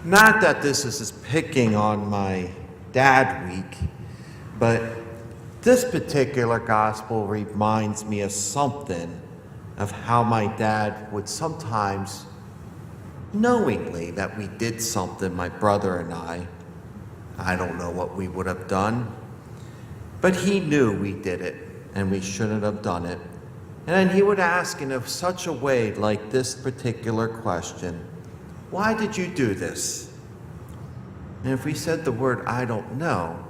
Not that this is picking on my dad week, but this particular gospel reminds me of something of how my dad would sometimes, knowingly that we did something, my brother and I don't know what we would have done, but he knew we did it and we shouldn't have done it. And then he would ask in such a way like this particular question, why did you do this? And if we said the word, I don't know,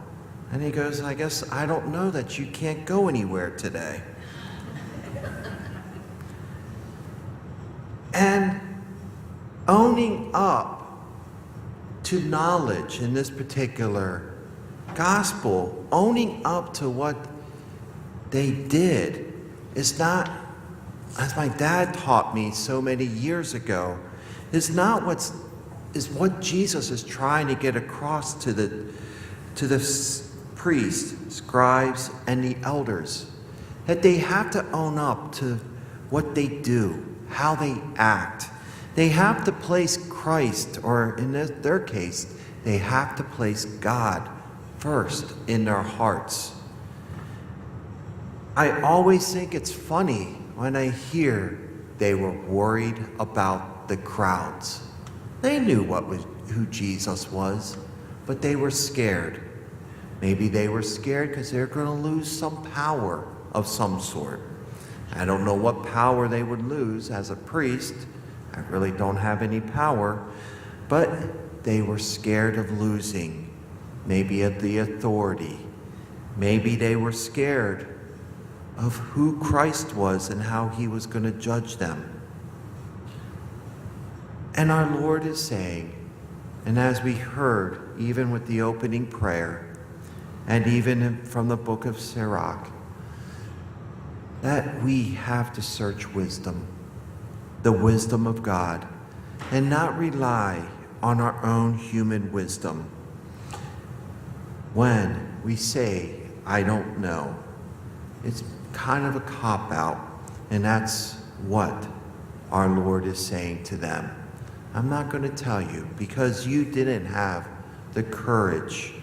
and he goes, I guess I don't know that you can't go anywhere today. And owning up to knowledge in this particular gospel, owning up to what they did is not, as my dad taught me so many years ago, is what Jesus is trying to get across to the priests, scribes, and the elders. That they have to own up to what they do, how they act. They have to place Christ, or in their case, they have to place God first in their hearts. I always think it's funny when I hear they were worried about the crowds. They knew who Jesus was, but they were scared. Maybe they were scared because they're going to lose some power of some sort. I don't know what power they would lose as a priest. I really don't have any power, but they were scared of losing, maybe of the authority. Maybe they were scared of who Christ was and how he was going to judge them. And our Lord is saying, and as we heard, even with the opening prayer, and even from the book of Sirach, that we have to search wisdom, the wisdom of God, and not rely on our own human wisdom. When we say, I don't know, it's kind of a cop-out, and that's what our Lord is saying to them. I'm not going to tell you because you didn't have the courage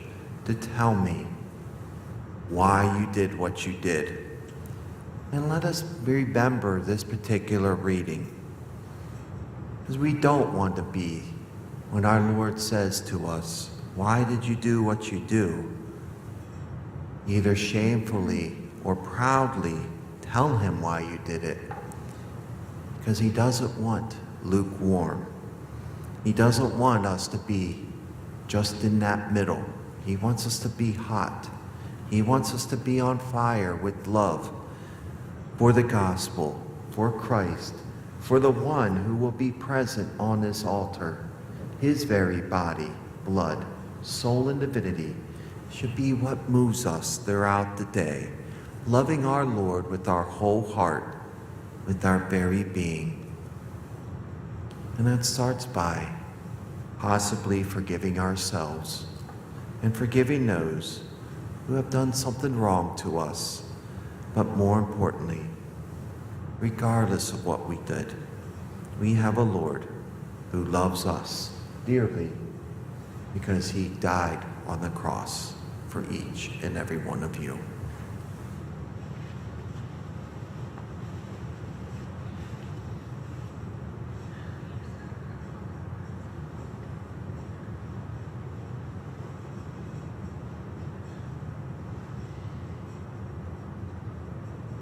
to tell me why you did what you did. And let us remember this particular reading, because we don't want to be, when our Lord says to us, why did you do what you do? Either shamefully or proudly tell him why you did it, because he doesn't want lukewarm. He doesn't want us to be just in that middle. He wants us to be hot. He wants us to be on fire with love for the gospel, for Christ, for the one who will be present on this altar. His very body, blood, soul, and divinity should be what moves us throughout the day, loving our Lord with our whole heart, with our very being. And that starts by possibly forgiving ourselves and forgiving those who have done something wrong to us. But more importantly, regardless of what we did, we have a Lord who loves us dearly because he died on the cross for each and every one of you.